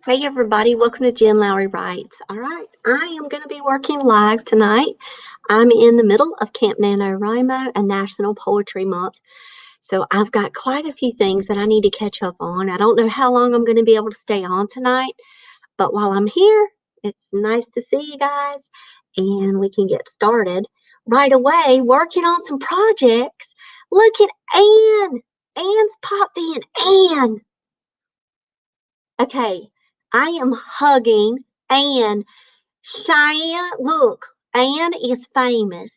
Hey everybody, welcome to Jen Lowry Writes. All right, I am going to be working live tonight. I'm in the middle of Camp NaNoWriMo and National Poetry Month. So I've got quite a few things that I need to catch up on. I don't know how long I'm going to be able to stay on tonight, but while I'm here, it's nice to see you guys and we can get started right away working on some projects. Look at Anne. Anne's popped in. Anne. Okay, I am hugging Anne. Cheyenne, look, Anne is famous,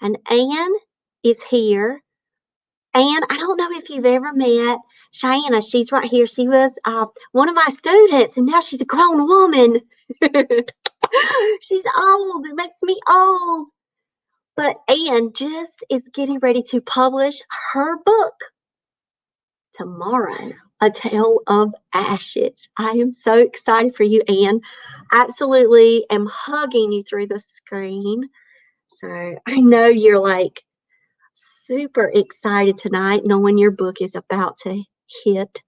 and Anne is here. Anne, I don't know if you've ever met Cheyenne. She's right here. She was one of my students, and now she's a grown woman. She's old. It makes me old. But Anne just is getting ready to publish her book tomorrow, A Tale of Ashes. I am so excited for you, Anne. Absolutely am hugging you through the screen. So I know you're like super excited tonight, knowing your book is about to hit.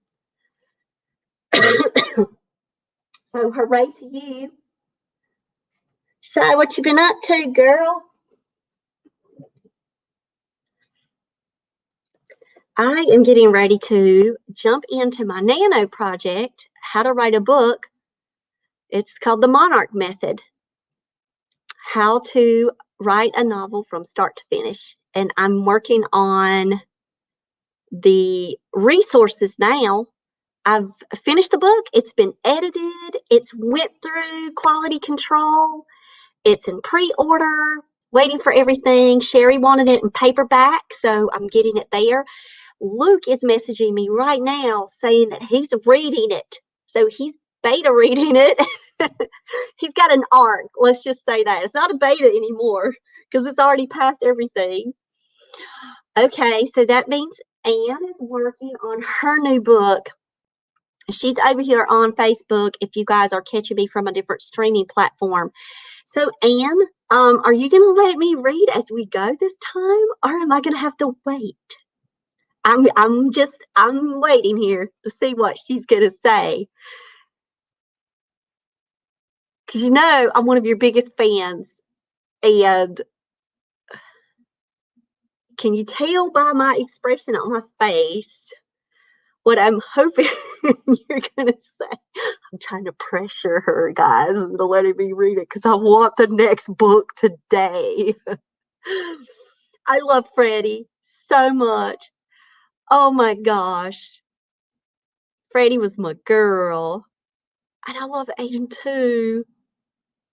So hooray to you. So what you been up to, girl? I am getting ready to jump into my nano project, how to write a book. It's called the Monarch Method. How to write a novel from start to finish. And I'm working on the resources now. I've finished the book. It's been edited. It's went through quality control. It's in pre-order, waiting for everything. Sherry wanted it in paperback, so I'm getting it there. Luke is messaging me right now saying that he's reading it. So he's beta reading it. He's got an ARC. Let's just say that. It's not a beta anymore because it's already passed everything. Okay, so that means Anne is working on her new book. She's over here on Facebook if you guys are catching me from a different streaming platform. So Anne, are you going to let me read as we go this time, or am I going to have to wait? I'm waiting here to see what she's going to say. Because you know I'm one of your biggest fans. And can you tell by my expression on my face what I'm hoping you're going to say? I'm trying to pressure her, guys, into letting me read it because I want the next book today. I love Freddie so much. Oh my gosh. Freddie was my girl. And I love Aiden too.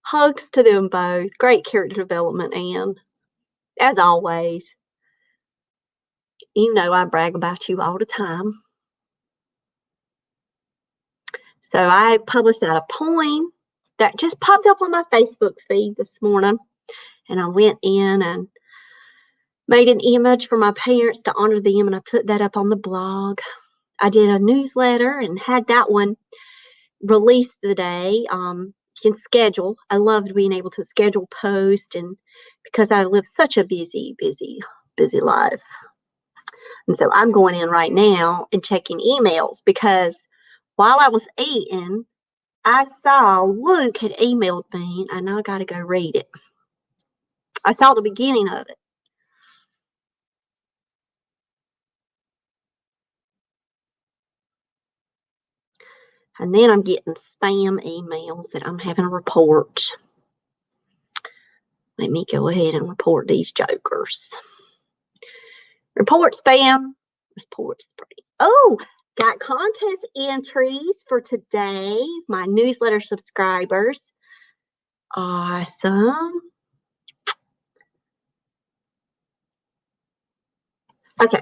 Hugs to them both. Great character development, Anne. As always. You know I brag about you all the time. So I published out a poem that just popped up on my Facebook feed this morning. And I went in and made an image for my parents to honor them, and I put that up on the blog. I did a newsletter and had that one released today. You can schedule. I loved being able to schedule posts, and because I live such a busy life. And so I'm going in right now and checking emails because while I was eating, I saw Luke had emailed me, and I got to go read it. I saw the beginning of it. And then I'm getting spam emails that I'm having to report. Let me go ahead and report these jokers. Report spam. Report spam. Oh, got contest entries for today. My newsletter subscribers. Awesome. Okay.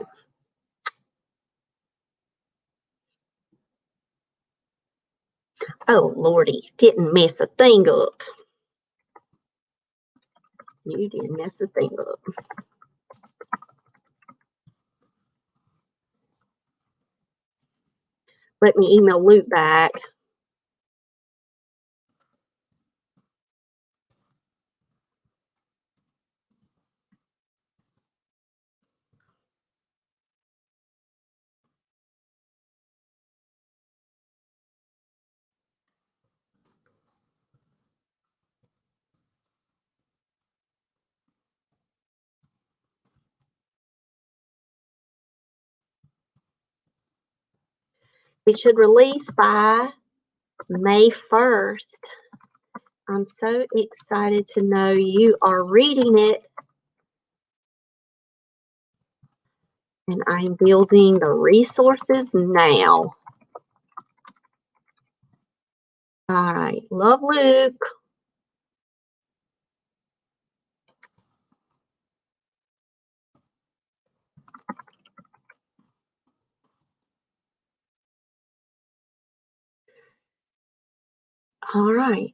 Oh, Lordy. Didn't mess a thing up. You didn't mess a thing up. Let me email Luke back. We should release by May 1st. I'm so excited to know you are reading it. And I'm building the resources now. All right, love Luke. All right.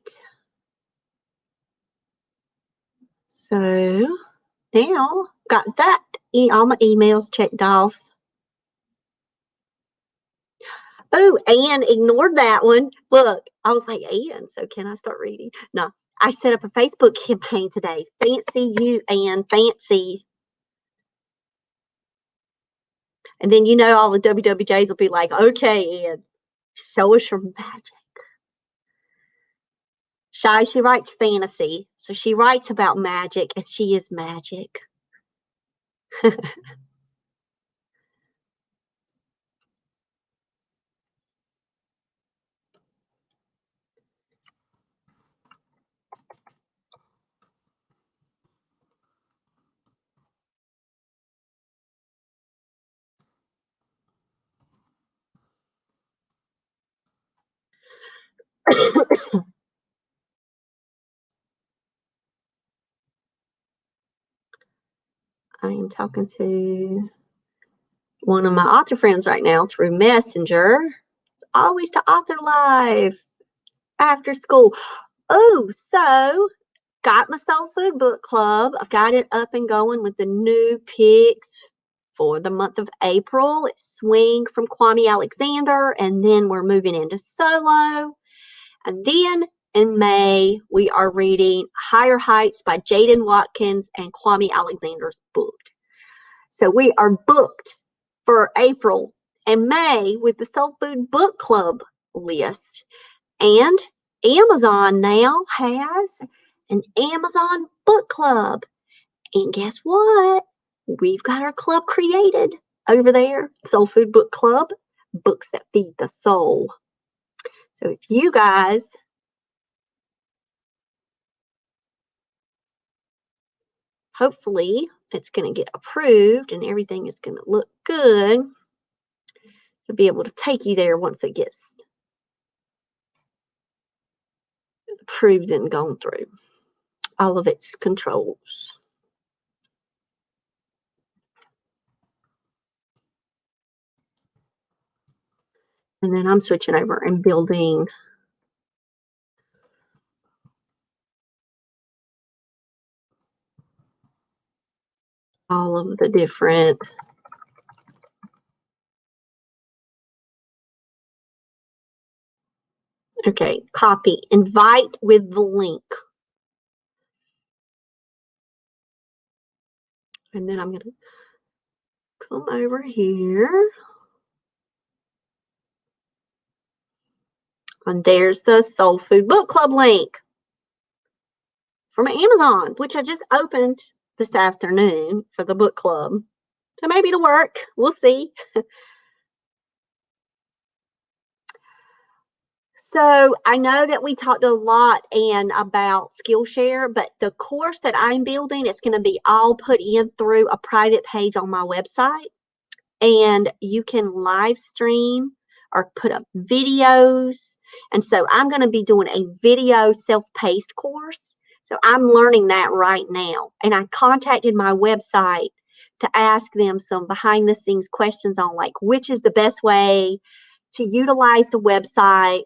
So now got that all my emails checked off. Oh, Anne ignored that one. Look, I was like, Anne, so can I start reading? No, I set up a Facebook campaign today. Fancy you, Anne, fancy. And then, you know, all the WWJs will be like, okay, Anne, show us your magic. She writes fantasy, so she writes about magic, and she is magic. I am talking to one of my author friends right now through Messenger. It's always the author live after school. Oh, so got my Soul Food Book Club. I've got it up and going with the new picks for the month of April. It's Swing from Kwame Alexander, and then we're moving into Solo. And then in May, we are reading Higher Heights by Jaden Watkins and Kwame Alexander's book. So we are booked for April and May with the Soul Food Book Club list. And Amazon now has an Amazon book club. And guess what? We've got our club created over there, Soul Food Book Club, books that feed the soul. So if you guys hopefully it's going to get approved and everything is going to look good to be able to take you there once it gets approved and gone through all of its controls. And then I'm switching over and building all of the different okay, copy, invite with the link. And then I'm going to come over here. And there's the Soul Food Book Club link from Amazon, which I just opened this afternoon for the book club. So maybe it'll work. We'll see. So I know that we talked a lot, Anne, about Skillshare, but the course that I'm building is going to be all put in through a private page on my website. And you can live stream or put up videos. And so I'm going to be doing a video self-paced course. So I'm learning that right now. And I contacted my website to ask them some behind the scenes questions on like which is the best way to utilize the website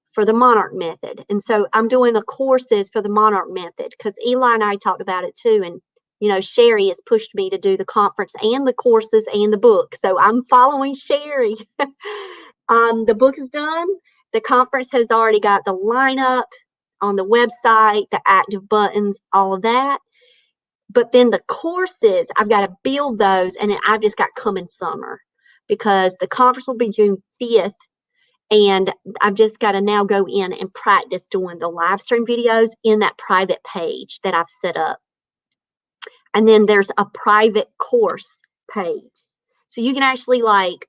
for the Monarch method. And so I'm doing the courses for the Monarch method because Eli and I talked about it too. And, you know, Sherry has pushed me to do the conference and the courses and the book. So I'm following Sherry. The book is done. The conference has already got the lineup on the website, the active buttons, all of that. But then the courses, I've got to build those, and I've just got coming summer because the conference will be June 5th. And I've just got to now go in and practice doing the live stream videos in that private page that I've set up. And then there's a private course page. So you can actually like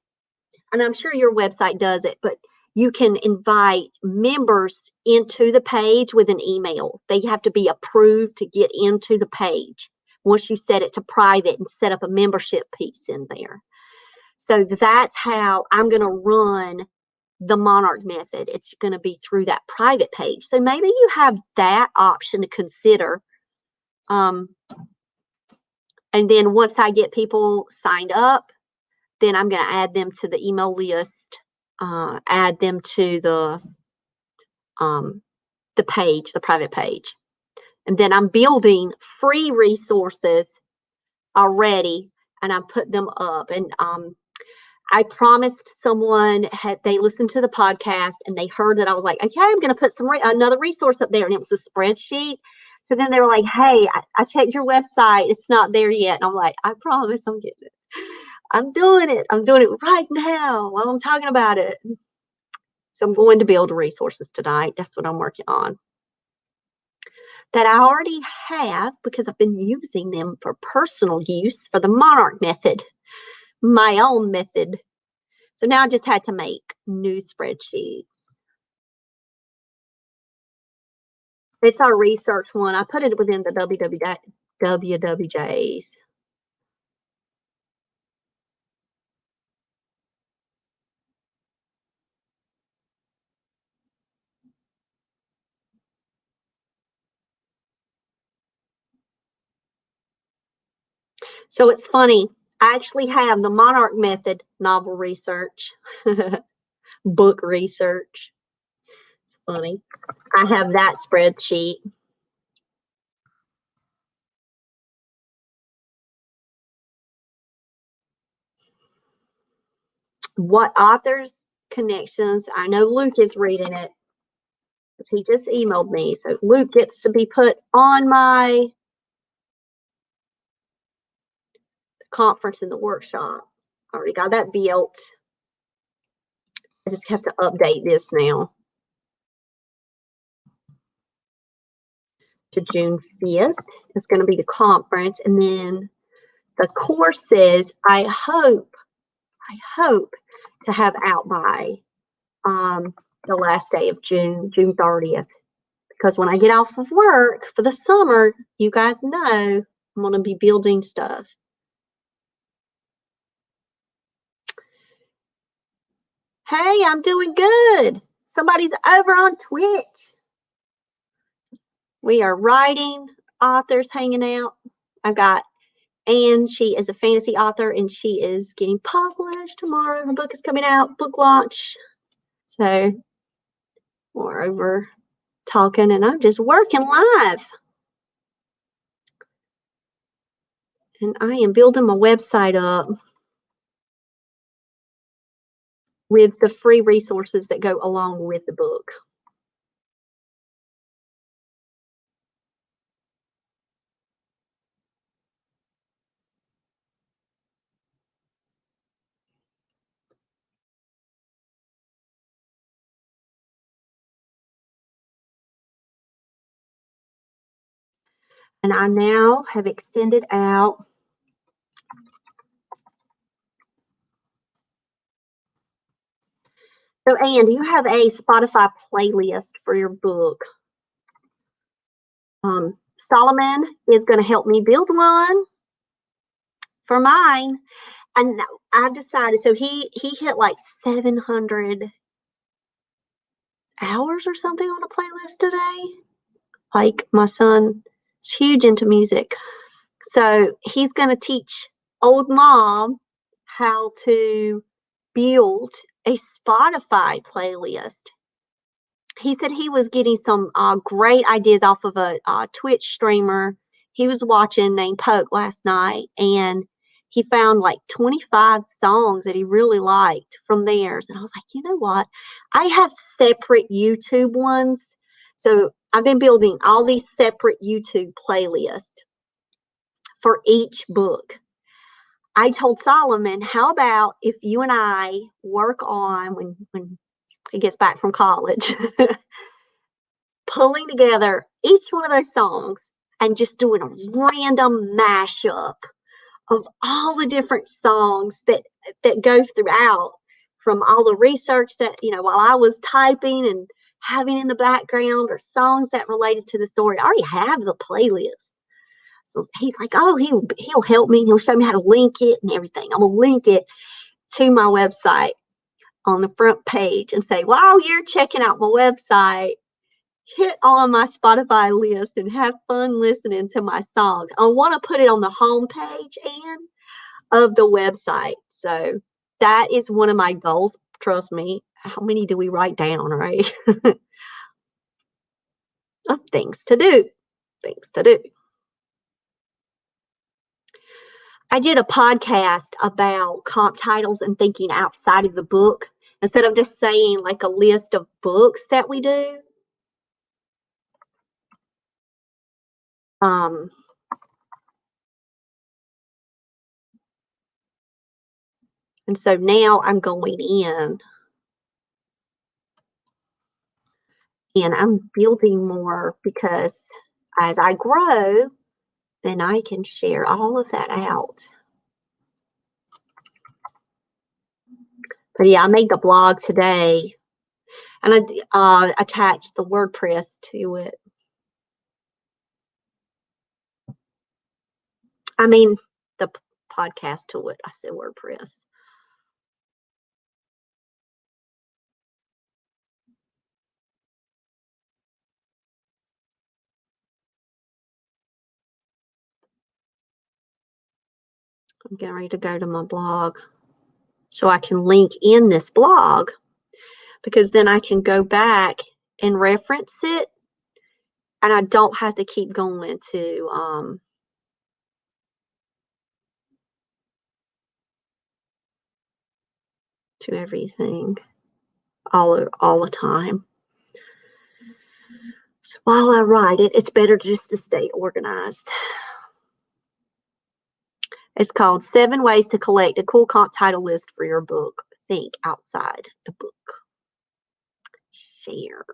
and I'm sure your website does it, but you can invite members into the page with an email. They have to be approved to get into the page once you set it to private and set up a membership piece in there. So that's how I'm going to run the Monarch method. It's going to be through that private page. So maybe you have that option to consider. And then once I get people signed up, then I'm going to add them to the email list, add them to the page, the private page. And then I'm building free resources already, and I put them up. And I promised someone, they listened to the podcast and they heard that I was like, okay, I'm going to put another resource up there. And it was a spreadsheet. So then they were like, hey, I checked your website. It's not there yet. And I'm like, I promise I'm getting it. I'm doing it. I'm doing it right now while I'm talking about it. So I'm going to build resources tonight. That's what I'm working on. That I already have because I've been using them for personal use for the Monarch method, my own method. So now I just had to make new spreadsheets. It's our research one. I put it within the WWJs. So it's funny. I actually have the Monarch method, novel research, book research. It's funny. I have that spreadsheet. What authors connections? I know Luke is reading it. He just emailed me. So Luke gets to be put on my conference and the workshop. I already got that built. I just have to update this now to June 5th. It's going to be the conference. And then the courses, I hope to have out by the last day of June 30th. Because when I get off of work for the summer, you guys know I'm going to be building stuff. Hey, I'm doing good. Somebody's over on Twitch. We are writing authors hanging out. I've got Anne. She is a fantasy author, and she is getting published tomorrow. Her book is coming out, book launch. So we're over talking, and I'm just working live. And I am building my website up with the free resources that go along with the book. And I now have extended out So, Anne, do you have a Spotify playlist for your book? Solomon is going to help me build one for mine. And I've decided, so he hit like 700 hours or something on a playlist today. Like my son is huge into music. So he's going to teach old mom how to build a Spotify playlist. He said he was getting some great ideas off of a Twitch streamer he was watching named Poke last night, and he found like 25 songs that he really liked from theirs. And I was like, you know what? I have separate YouTube ones. So I've been building all these separate YouTube playlists for each book. I told Solomon, how about if you and I work on, when he gets back from college, pulling together each one of those songs and just doing a random mashup of all the different songs that go throughout from all the research that, while I was typing and having in the background, or songs that related to the story. I already have the playlist. So he's like, oh, he'll help me and he'll show me how to link it and everything. I'm going to link it to my website on the front page and say, while you're checking out my website, hit on my Spotify list and have fun listening to my songs. I want to put it on the home page of the website. So that is one of my goals. Trust me. How many do we write down, right? Of things to do. Things to do. I did a podcast about comp titles and thinking outside of the book instead of just saying like a list of books that we do. And so now I'm going in and I'm building more, because as I grow, then I can share all of that out. But yeah, I made the blog today and I attached the WordPress to it. I mean, the podcast to it. I said WordPress. I'm getting ready to go to my blog so I can link in this blog, because then I can go back and reference it and I don't have to keep going to everything all the time. So while I write it, it's better just to stay organized. It's called 7 Ways to Collect a Cool Comp Title List for Your Book. Think outside the book. Share.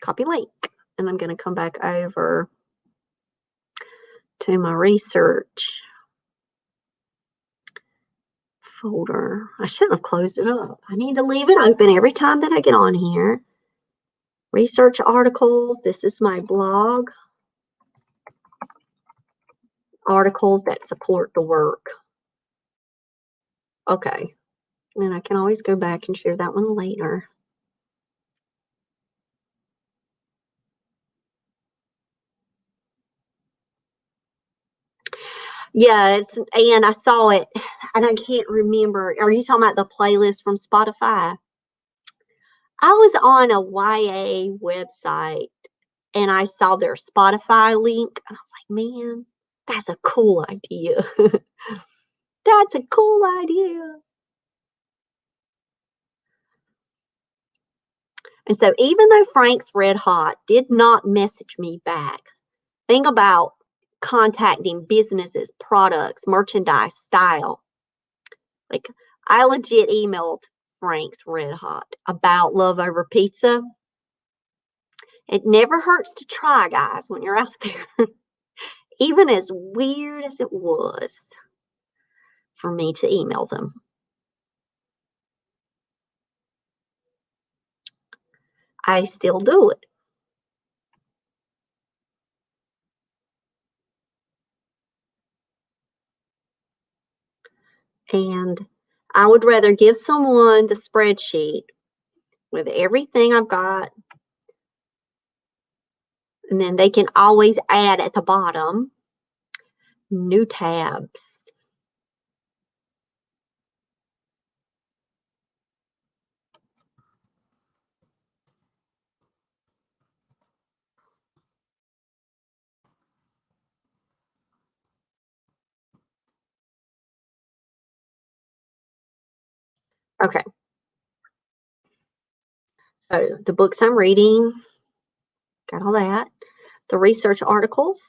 Copy link. And I'm going to come back over to my research folder. I shouldn't have closed it up. I need to leave it open every time that I get on here. Research articles. This is my blog. Articles that support the work. Okay. And I can always go back and share that one later. Yeah, and I saw it, and I can't remember. Are you talking about the playlist from Spotify? I was on a YA website, and I saw their Spotify link, and I was like, man, that's a cool idea. That's a cool idea. And so even though Frank's Red Hot did not message me back, think about contacting businesses, products, merchandise, style. Like, I legit emailed Frank's Red Hot about Love Over Pizza. It never hurts to try, guys, when you're out there. Even as weird as it was for me to email them. I still do it. And I would rather give someone the spreadsheet with everything I've got, and then they can always add at the bottom new tabs. Okay. So the books I'm reading, got all that. The research articles.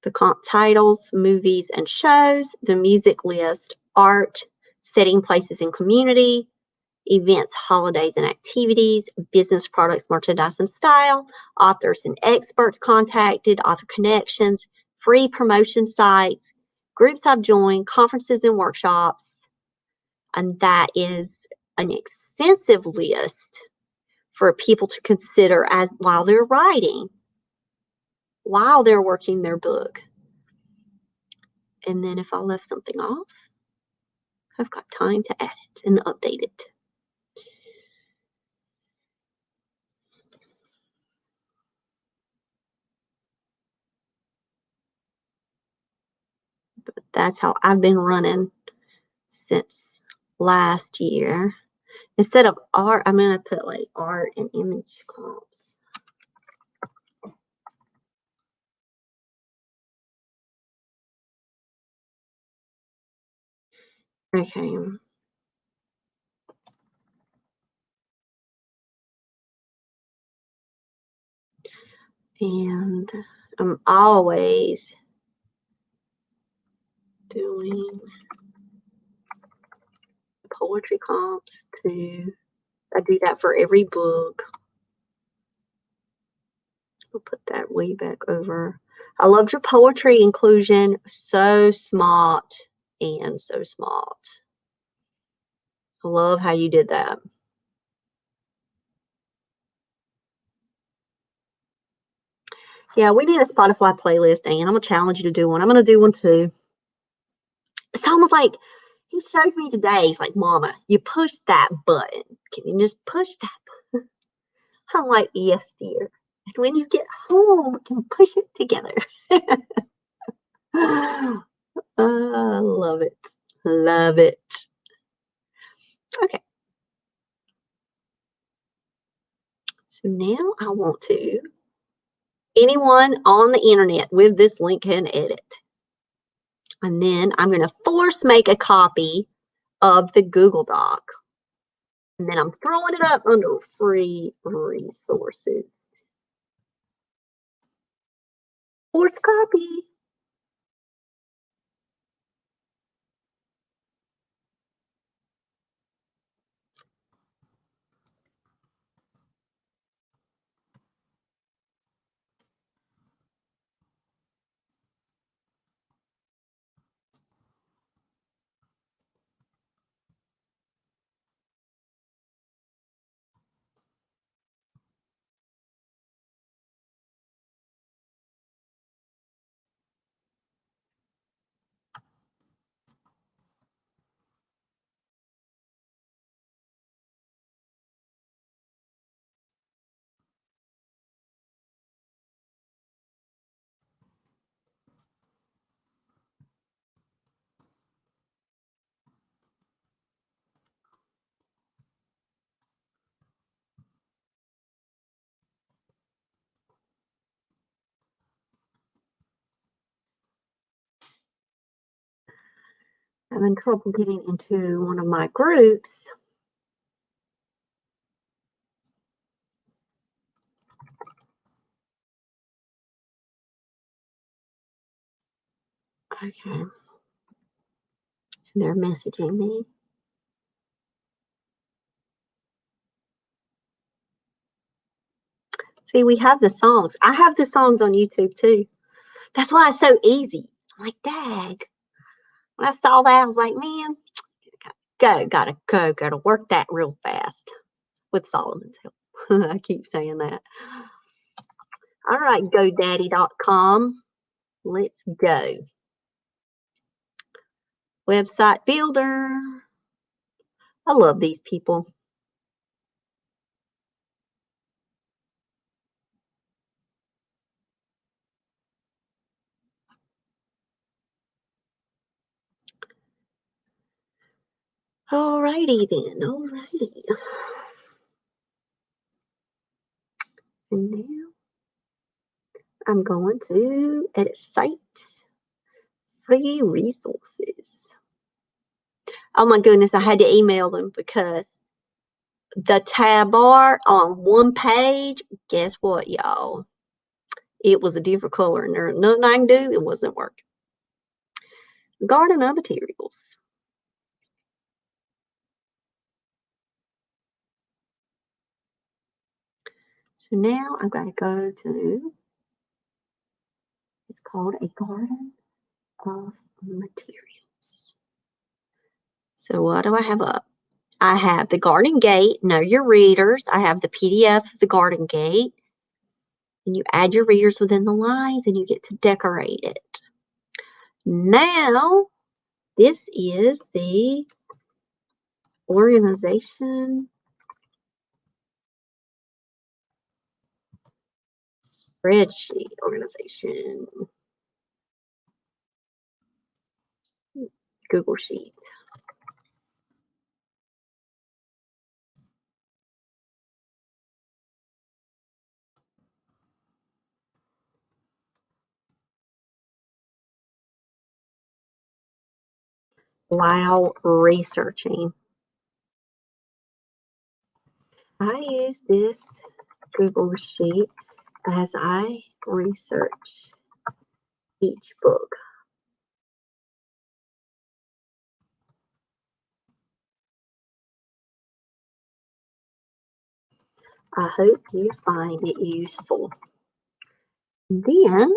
The comp titles, movies and shows, the music list, art, setting, places, and community, events, holidays, and activities, business products, merchandise, and style, authors and experts contacted, author connections, free promotion sites, groups I've joined, conferences and workshops. And that is an extensive list for people to consider as while they're writing, while they're working their book. And then if I left something off, I've got time to add it and update it. But that's how I've been running since last year. Instead of art, I'm going to put like art and image comps. Okay. And I'm always doing poetry comps too. I do that for every book. We'll put that way back over. I loved your poetry inclusion. So smart and so smart. I love how you did that. Yeah, we need a Spotify playlist, and I'm going to challenge you to do one. I'm going to do one too. It's almost like he showed me today. He's like, Mama, you push that button. Can you just push that button? I'm like, yes, dear. And when you get home, we can push it together. I love it. Love it. Okay. So now I want to, anyone on the internet with this link can edit. And then I'm going to force make a copy of the Google Doc. And then I'm throwing it up under free resources. Force copy. I'm in trouble getting into one of my groups. Okay. They're messaging me. See, we have the songs. I have the songs on YouTube too. That's why it's so easy. I'm like, Dad. When I saw that, I was like, man, gotta work that real fast with Solomon's help. I keep saying that. All right, GoDaddy.com. Let's go. Website builder. I love these people. Alrighty then, alrighty. And now I'm going to edit site, free resources. Oh my goodness, I had to email them because the tab bar on one page, guess what, y'all? It was a different color and there's nothing I can do. It wasn't working. Garden of materials. So now I've got to go to, it's called A Garden of Materials. So what do I have up? I have the Garden Gate, Know Your Readers. I have the PDF of the Garden Gate. And you add your readers within the lines and you get to decorate it. Now, this is the organization spreadsheet organization. Google Sheet. While researching, I use this Google Sheet as I research each book. I hope you find it useful. Then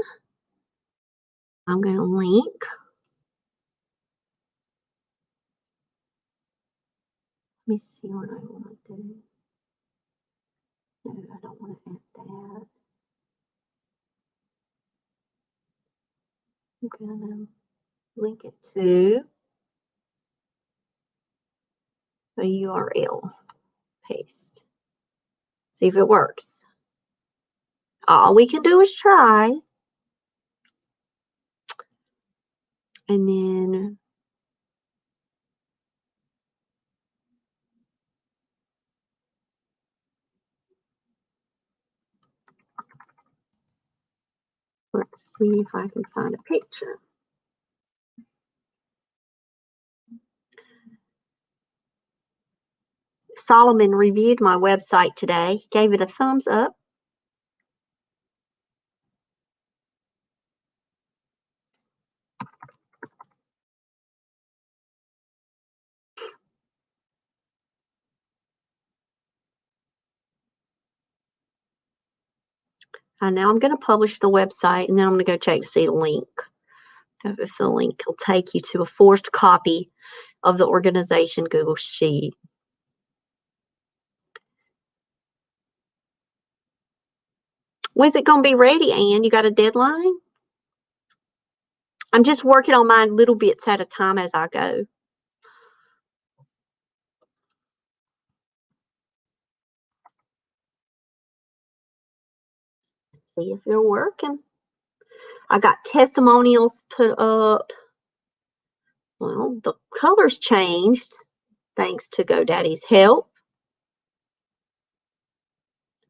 I'm going to link. Let me see what I want to do. No, I don't want to add that. I'm going to link it to a URL. Paste. See if it works. All we can do is try. And then let's see if I can find a picture. Solomon reviewed my website today. He gave it a thumbs up. And now I'm going to publish the website, and then I'm going to go check to see the link. If the link will take you to a forced copy of the organization Google Sheet. When's it going to be ready, Ann? You got a deadline? I'm just working on mine little bits at a time as I go. See if they're working. I got testimonials put up. Well, the colors changed thanks to GoDaddy's help.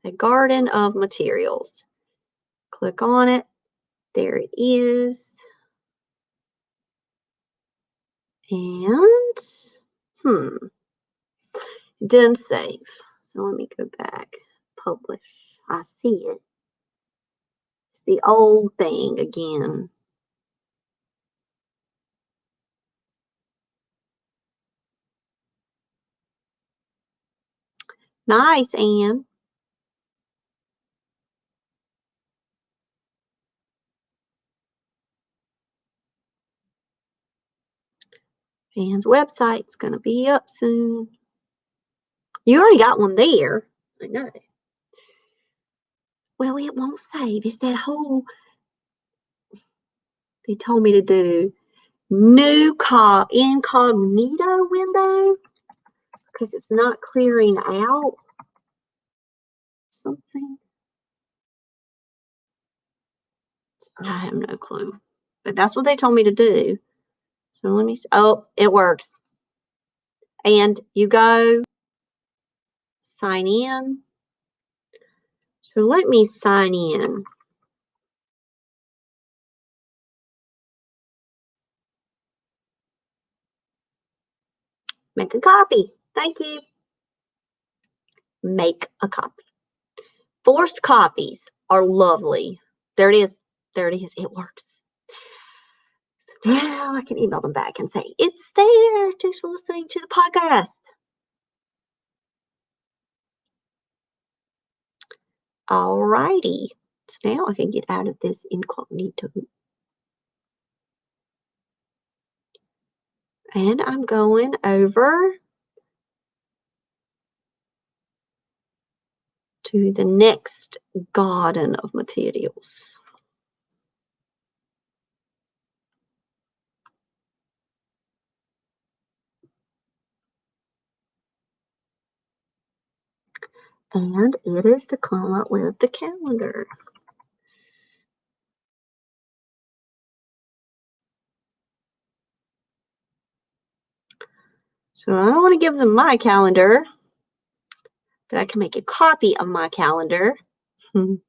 A garden of materials. Click on it. There it is. And, it didn't save. So let me go back. Publish. I see it. It's the old thing again. Nice, Ann. Ann's website's going to be up soon. You already got one there. I know. Well, it won't save. It's that whole, they told me to do new incognito window because it's not clearing out something. I have no clue, but that's what they told me to do. So let me see. Oh, it works. And you go sign in. So let me sign in. Make a copy. Thank you. Make a copy. Forced copies are lovely. There it is. There it is. It works. So now I can email them back and say, it's there. Thanks for listening to the podcast. Alrighty. So now I can get out of this incognito. And I'm going over to the next garden of materials. And it is to come up with the calendar. So I don't want to give them my calendar, but I can make a copy of my calendar. And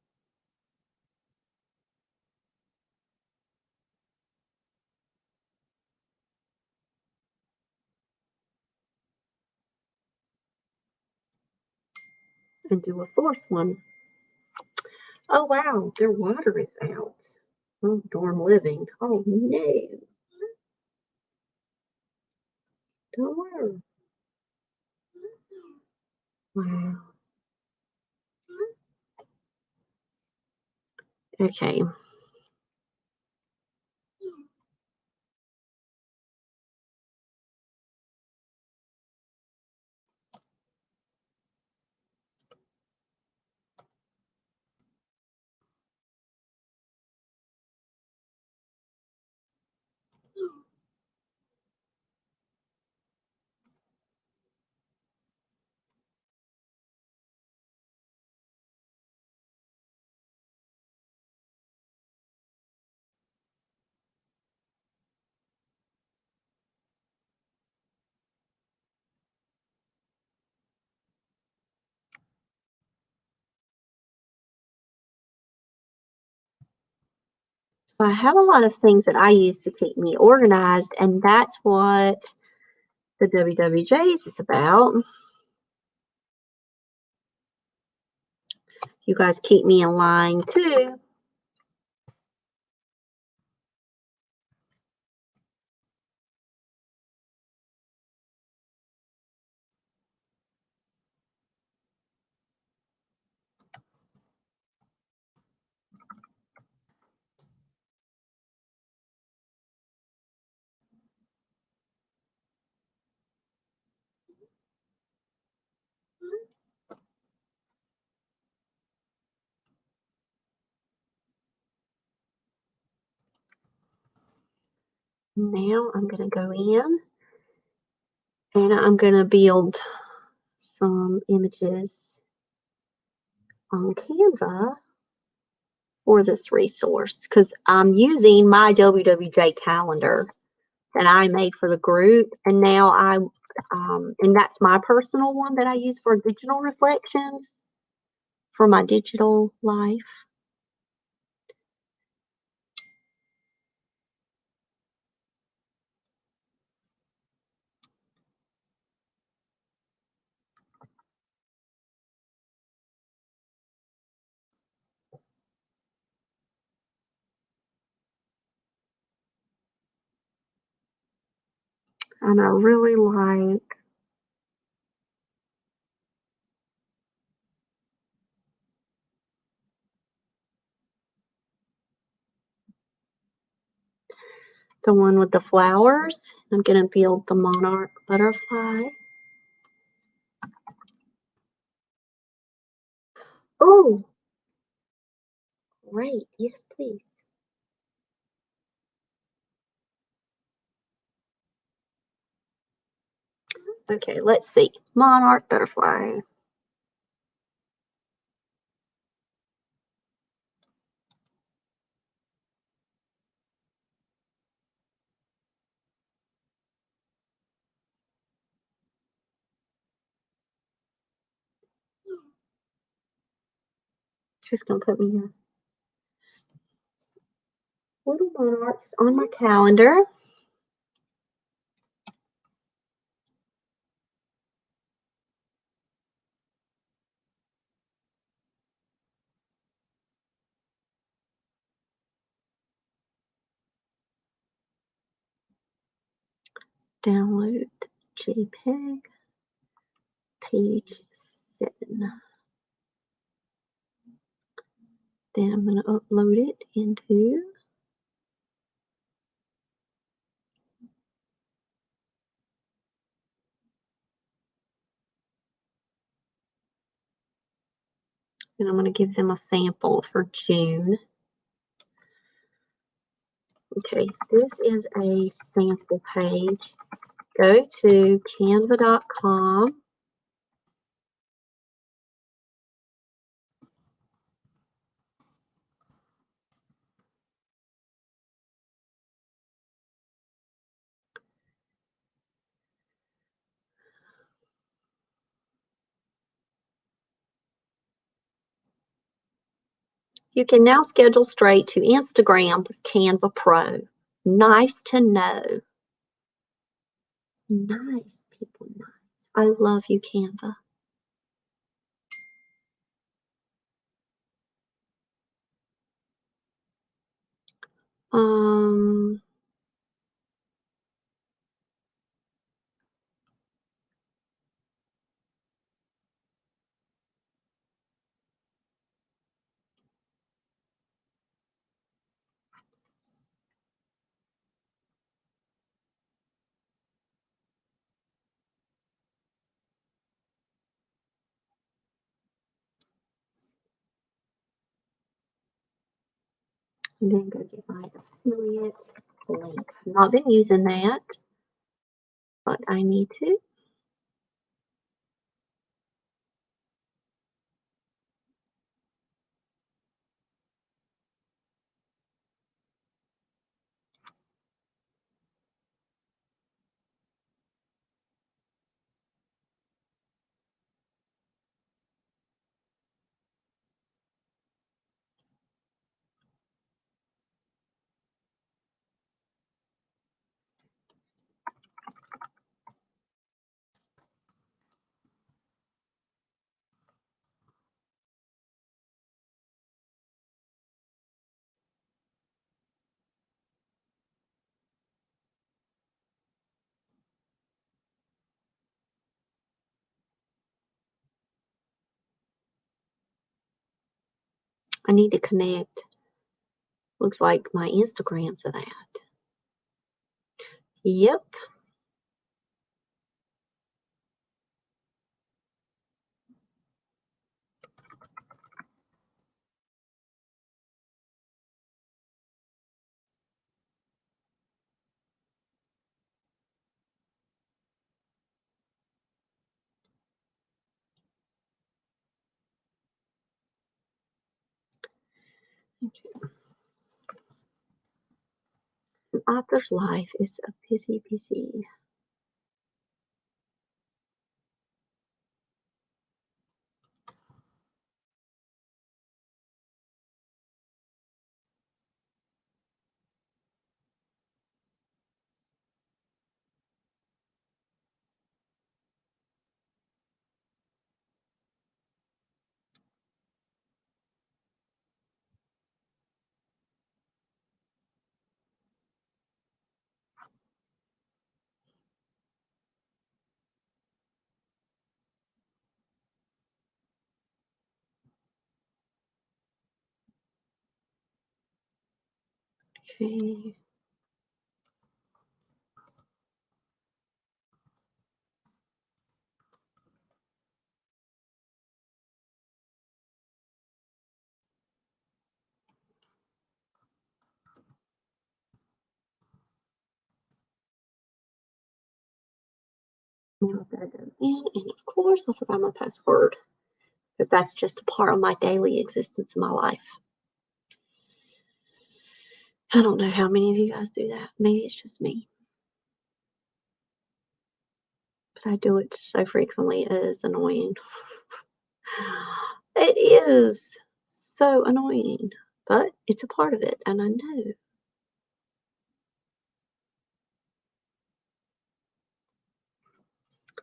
do a fourth one. Oh wow, their water is out. Oh, dorm living. Oh no. Don't worry. Wow. Okay. I have a lot of things that I use to keep me organized, and that's what the WWJs is about. You guys keep me in line too. Now I'm going to go in and I'm going to build some images on Canva for this resource because I'm using my WWJ calendar that I made for the group, and now and that's my personal one that I use for digital reflections for my digital life. And I really like the one with the flowers. I'm going to build the monarch butterfly. Oh, great. Yes, please. Okay, let's see. Monarch butterfly. Just going to put me here. Little monarchs on my calendar. Download JPEG. Page 7. Then I'm going to upload it into and I'm going to give them a sample for June. Okay, this is a sample page. Go to canva.com. You can now schedule straight to Instagram with Canva Pro. Nice to know. Nice, people, nice. I love you, Canva. And then go get my affiliate link. I've not been using that, but I need to. I need to connect. Looks like my Instagram to that. Yep. Okay. An author's life is a busy. Okay. Now that I'm in, and of course I forgot my password because that's just a part of my daily existence in my life. I don't know how many of you guys do that. Maybe it's just me. But I do it so frequently, it is annoying. It is so annoying, but it's a part of it, and I know.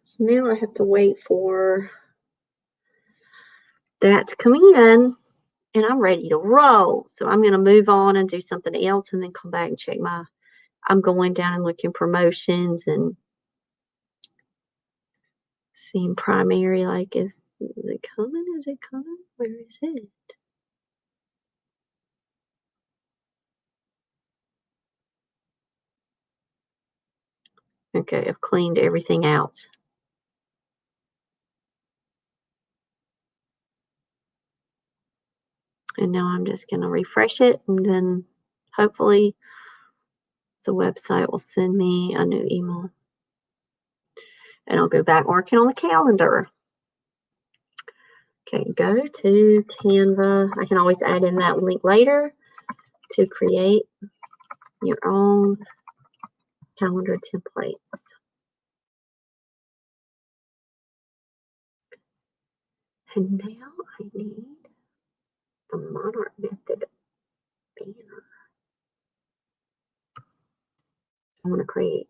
So now I have to wait for that to come in, and I'm ready to roll. So I'm going to move on and do something else and then come back and check I'm going down and looking promotions and seeing primary, like, is it coming? Is it coming? Where is it? Okay, I've cleaned everything out. And now I'm just going to refresh it, and then hopefully the website will send me a new email. And I'll go back working on the calendar. Okay, go to Canva. I can always add in that link later to create your own calendar templates. And now I need the Monarch Method banner. I want to create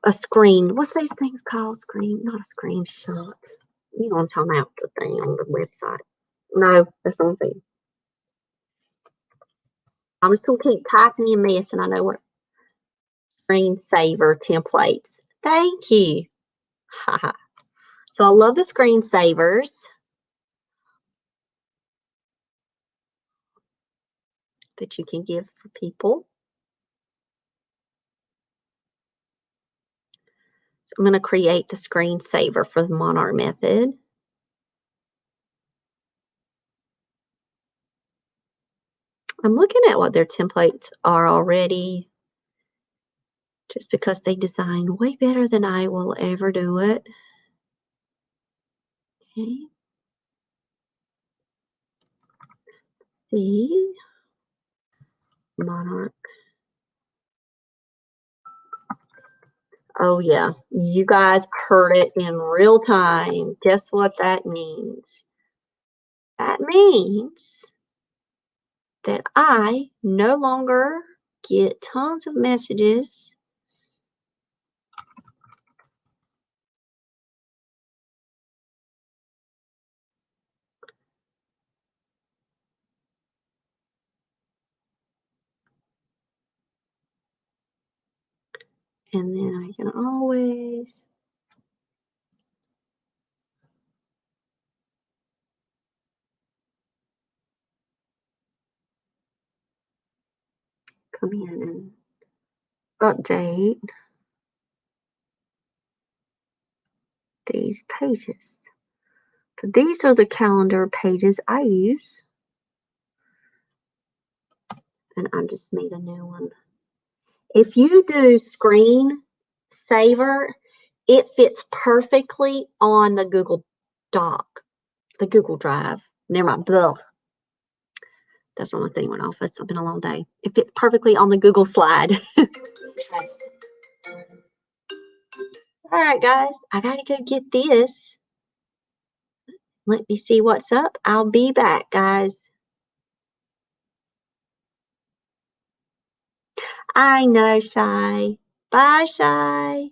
a screen. What's those things called? Screen, not a screenshot. You know what I'm talking about, the thing on the website. No, that's what I'm saying. I'm just going to keep typing in mess, and I know what screensaver templates. Thank you. Haha. So I love the screensavers that you can give for people. So I'm going to create the screensaver for the Monarch method. I'm looking at what their templates are already, just because they design way better than I will ever do it. Okay. See, Monarch. Oh yeah, you guys heard it in real time. Guess what that means? That means that I no longer get tons of messages and then I can always come in and update these pages. So these are the calendar pages I use. And I just made a new one. If you do screensaver, it fits perfectly on the Google Doc, the Google Drive. Never mind. Blah. That's when my thing went off. It's been a long day. It fits perfectly on the Google slide. All right, guys. I got to go get this. Let me see what's up. I'll be back, guys. I know, Shy. Bye, Shy.